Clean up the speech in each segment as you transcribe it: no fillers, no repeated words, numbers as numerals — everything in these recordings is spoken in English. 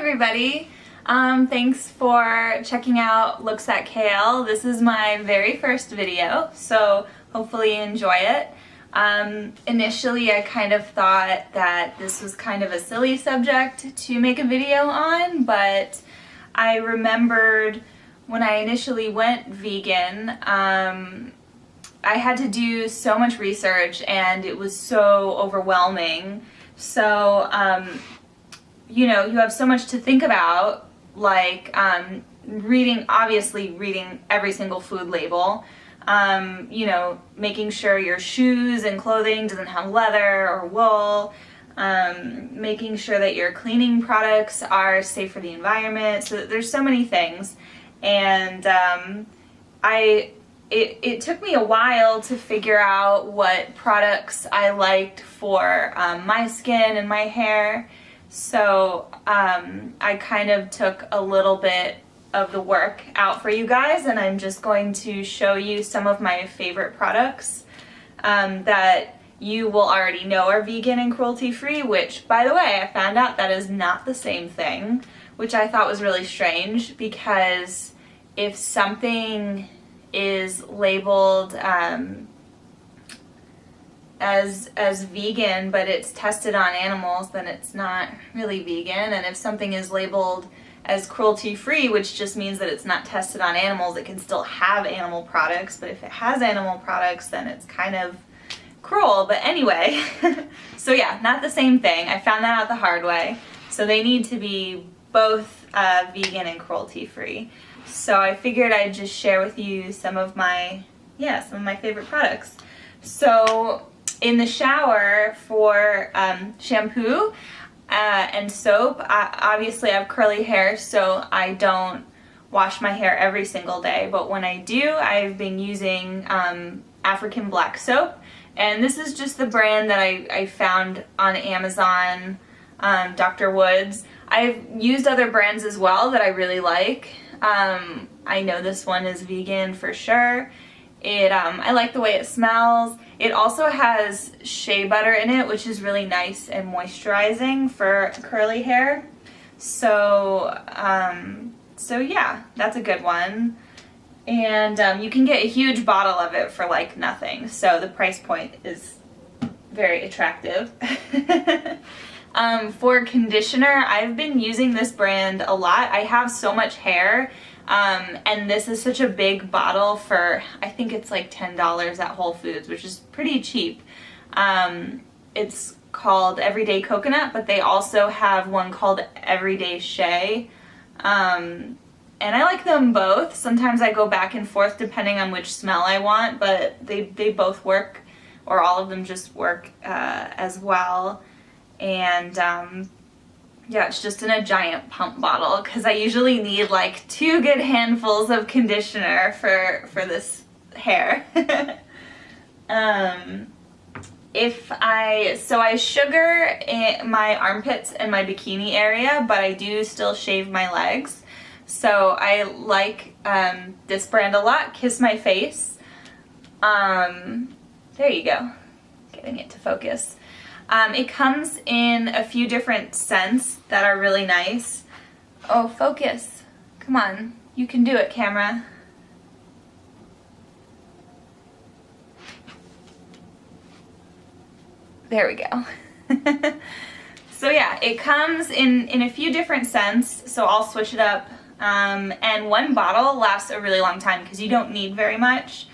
everybody. Thanks for checking out Looks at Kale. This is my very first video, so hopefully you enjoy it. Initially I kind of thought that this was kind of a silly subject to make a video on, but I remembered when I initially went vegan, I had to do so much research and it was so overwhelming. So, you know, you have so much to think about, like obviously reading every single food label, you know, making sure your shoes and clothing doesn't have leather or wool, making sure that your cleaning products are safe for the environment. So there's so many things, and it took me a while to figure out what products I liked for my skin and my hair. So I kind of took a little bit of the work out for you guys, and I'm just going to show you some of my favorite products that you will already know are vegan and cruelty-free, which, by the way, I found out that is not the same thing, which I thought was really strange, because if something is labeled as vegan but it's tested on animals, then it's not really vegan. And if something is labeled as cruelty-free, which just means that it's not tested on animals, it can still have animal products, but if it has animal products, then it's kind of cruel. But anyway, so yeah, not the same thing. I found that out the hard way. So they need to be both vegan and cruelty-free. So I figured I'd just share with you some of my favorite products. So in the shower for shampoo and soap, obviously I have curly hair, so I don't wash my hair every single day, but when I do, I've been using African black soap, and this is just the brand that I found on Amazon, Dr. Woods. I've used other brands as well that I really like. I know this one is vegan for sure. I like the way it smells. It also has shea butter in it, which is really nice and moisturizing for curly hair. So, so yeah, that's a good one. And you can get a huge bottle of it for like nothing. So the price point is very attractive. For conditioner, I've been using this brand a lot. I have so much hair, and this is such a big bottle for, I think it's like $10 at Whole Foods, which is pretty cheap. It's called Everyday Coconut, but they also have one called Everyday Shea. And I like them both. Sometimes I go back and forth depending on which smell I want, but they both work, or all of them just work as well. And yeah, it's just in a giant pump bottle, because I usually need like 2 good handfuls of conditioner for this hair. I sugar my armpits and my bikini area, but I do still shave my legs. So I like this brand a lot, Kiss My Face. There you go, getting it to focus. It comes in a few different scents that are really nice. Oh, focus. Come on. You can do it, camera. There we go. So yeah, it comes in a few different scents, so I'll switch it up. And one bottle lasts a really long time because you don't need very much.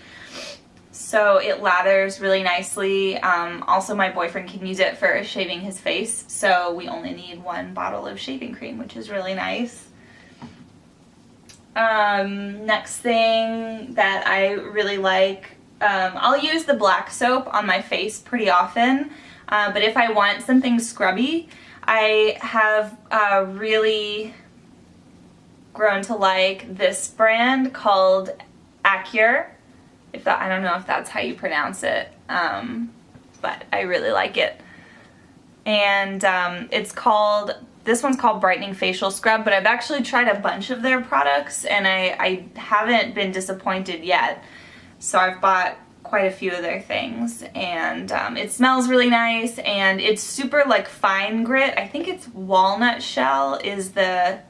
So it lathers really nicely. Also, my boyfriend can use it for shaving his face, so we only need 1 bottle of shaving cream, which is really nice. Next thing that I really like, I'll use the black soap on my face pretty often, but if I want something scrubby, I have really grown to like this brand called Acure. I don't know if that's how you pronounce it, but I really like it. And this one's called Brightening Facial Scrub, but I've actually tried a bunch of their products and I haven't been disappointed yet. So I've bought quite a few of their things, and it smells really nice, and it's super like fine grit. I think it's walnut shell is the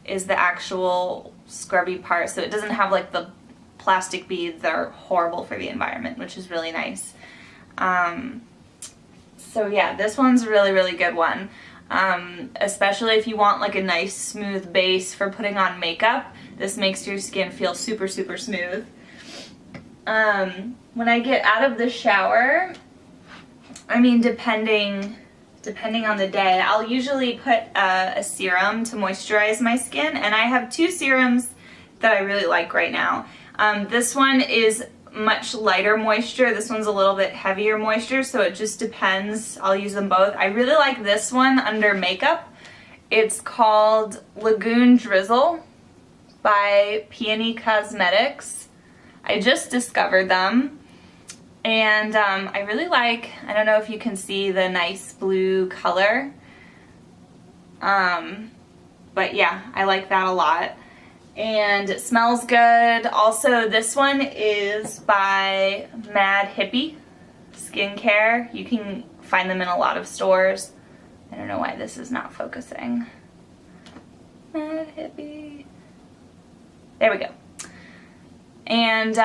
actual scrubby part, so it doesn't have like the plastic beads that are horrible for the environment, which is really nice. So yeah, this one's a really, really good one. Especially if you want like a nice smooth base for putting on makeup. This makes your skin feel super, super smooth. When I get out of the shower, I mean, depending on the day, I'll usually put a serum to moisturize my skin, and I have two serums that I really like right now. This one is much lighter moisture. This one's a little bit heavier moisture, so it just depends. I'll use them both. I really like this one under makeup. It's called Lagoon Drizzle by Peony Cosmetics. I just discovered them, and I really like, I don't know if you can see the nice blue color, but yeah, I like that a lot. And it smells good. Also, this one is by Mad Hippie Skincare. You can find them in a lot of stores. I don't know why this is not focusing. Mad Hippie. There we go. And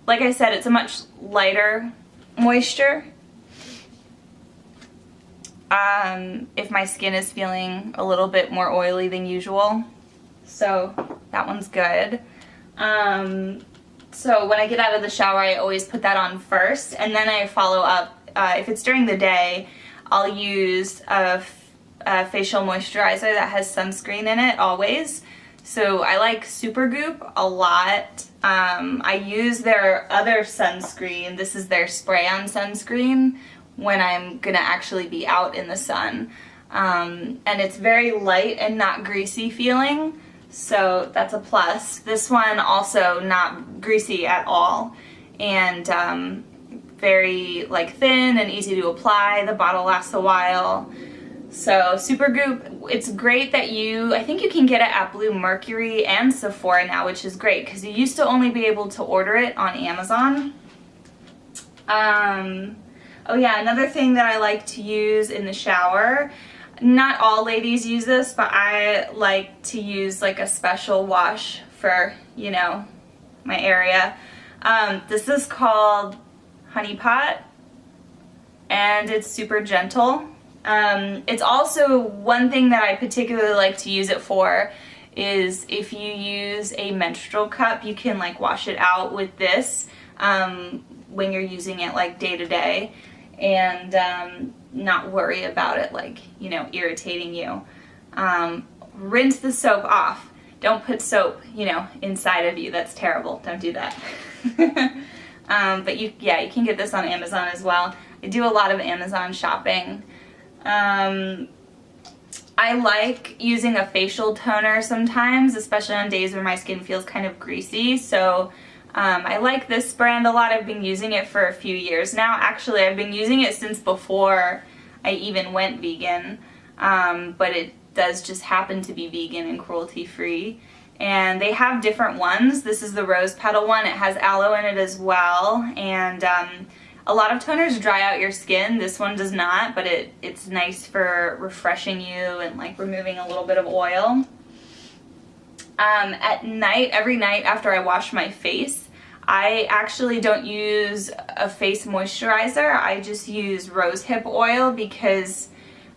like I said, it's a much lighter moisture. If my skin is feeling a little bit more oily than usual. So that one's good. So when I get out of the shower, I always put that on first, and then I follow up. If it's during the day, I'll use a facial moisturizer that has sunscreen in it always. So I like Supergoop a lot. I use their other sunscreen. This is their spray-on sunscreen when I'm gonna actually be out in the sun. And it's very light and not greasy feeling. So that's a plus. This one also not greasy at all, and very like thin and easy to apply. The bottle lasts a while. So Supergoop, it's great that I think you can get it at Blue Mercury and Sephora now, which is great because you used to only be able to order it on Amazon. Oh yeah, another thing that I like to use in the shower, not all ladies use this, but I like to use like a special wash for, you know, my area. This is called Honeypot, and it's super gentle. It's also one thing that I particularly like to use it for is if you use a menstrual cup, you can like wash it out with this when you're using it like day to day, and not worry about it like, you know, irritating you. Rinse the soap off. Don't put soap, you know, inside of you. That's terrible. Don't do that. But you can get this on Amazon as well. I do a lot of Amazon shopping. I like using a facial toner sometimes, especially on days where my skin feels kind of greasy. So I like this brand a lot. I've been using it for a few years now. Actually, I've been using it since before I even went vegan, but it does just happen to be vegan and cruelty-free. And they have different ones. This is the rose petal one. It has aloe in it as well. And a lot of toners dry out your skin. This one does not, but it's nice for refreshing you and like removing a little bit of oil. At night, every night after I wash my face, I actually don't use a face moisturizer. I just use rosehip oil because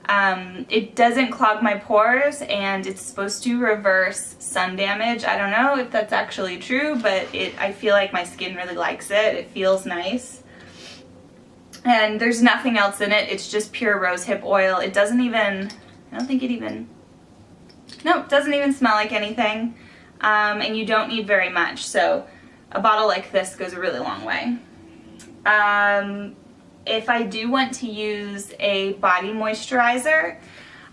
it doesn't clog my pores, and it's supposed to reverse sun damage. I don't know if that's actually true, but I feel like my skin really likes it. It feels nice. And there's nothing else in it. It's just pure rosehip oil. It doesn't even, I don't think it even, nope, doesn't even smell like anything. And you don't need very much. So a bottle like this goes a really long way. If I do want to use a body moisturizer,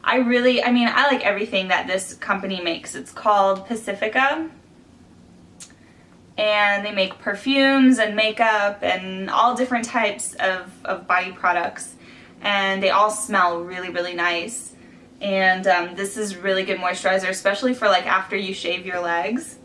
I like everything that this company makes. It's called Pacifica, and they make perfumes and makeup and all different types of body products, and they all smell really, really nice. And this is really good moisturizer, especially for like after you shave your legs.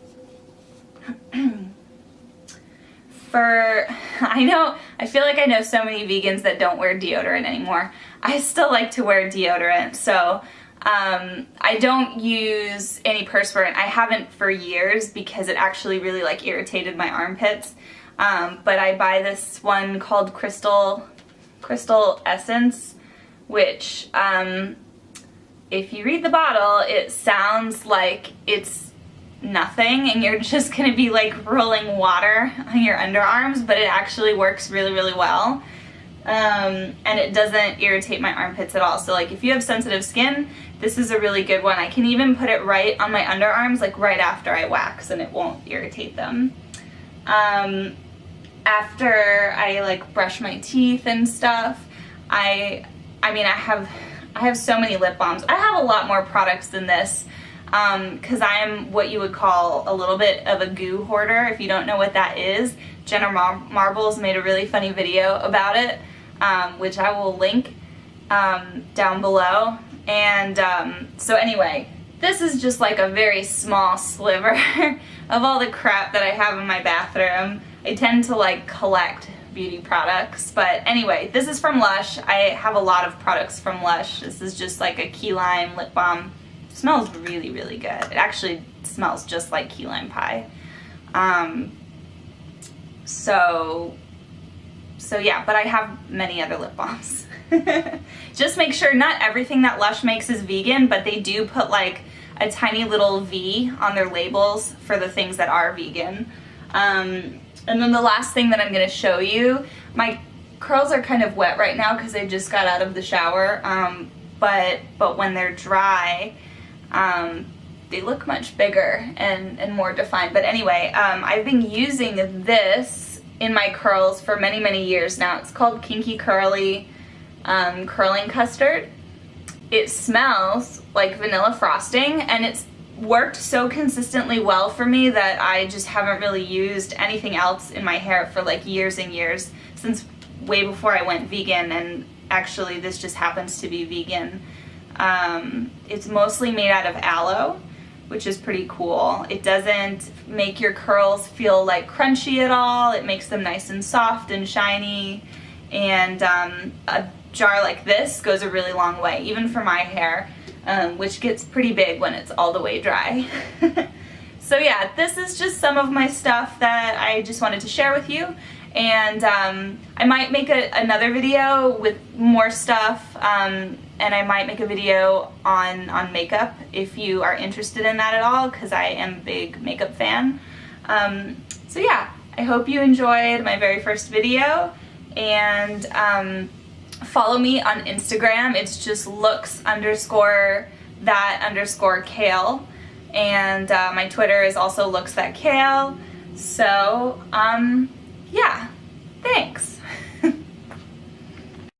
I feel like I know so many vegans that don't wear deodorant anymore. I still like to wear deodorant, so I don't use any perspirant. I haven't for years because it actually really like irritated my armpits. But I buy this one called Crystal Essence, which if you read the bottle, it sounds like it's nothing and you're just going to be like rolling water on your underarms, but it actually works really, really well. And it doesn't irritate my armpits at all. So like if you have sensitive skin, this is a really good one. I can even put it right on my underarms, like right after I wax, and it won't irritate them. After I like brush my teeth and stuff, I have so many lip balms. I have a lot more products than this because I am what you would call a little bit of a goo hoarder. If you don't know what that is, Jenna Marbles made a really funny video about it, which I will link down below. And so anyway, this is just like a very small sliver of all the crap that I have in my bathroom. I tend to like collect beauty products, but anyway, this is from Lush. I have a lot of products from Lush. This is just like a key lime lip balm. It smells really, really good. It actually smells just like key lime pie. So yeah, but I have many other lip balms. Just make sure not everything that Lush makes is vegan, but they do put like a tiny little V on their labels for the things that are vegan. And then the last thing that I'm going to show you, my curls are kind of wet right now because I just got out of the shower, but when they're dry, they look much bigger and more defined. But anyway, I've been using this in my curls for many, many years now. It's called Kinky Curly Curling Custard. It smells like vanilla frosting, and it's worked so consistently well for me that I just haven't really used anything else in my hair for like years and years, since way before I went vegan, and actually this just happens to be vegan. It's mostly made out of aloe, which is pretty cool. It doesn't make your curls feel like crunchy at all. It makes them nice and soft and shiny, and a jar like this goes a really long way, even for my hair. Which gets pretty big when it's all the way dry. So yeah, this is just some of my stuff that I just wanted to share with you, and I might make another video with more stuff, and I might make a video on makeup if you are interested in that at all, because I am a big makeup fan. So yeah, I hope you enjoyed my very first video, and follow me on Instagram. It's just looks_that_kale, and my Twitter is also looks that kale. So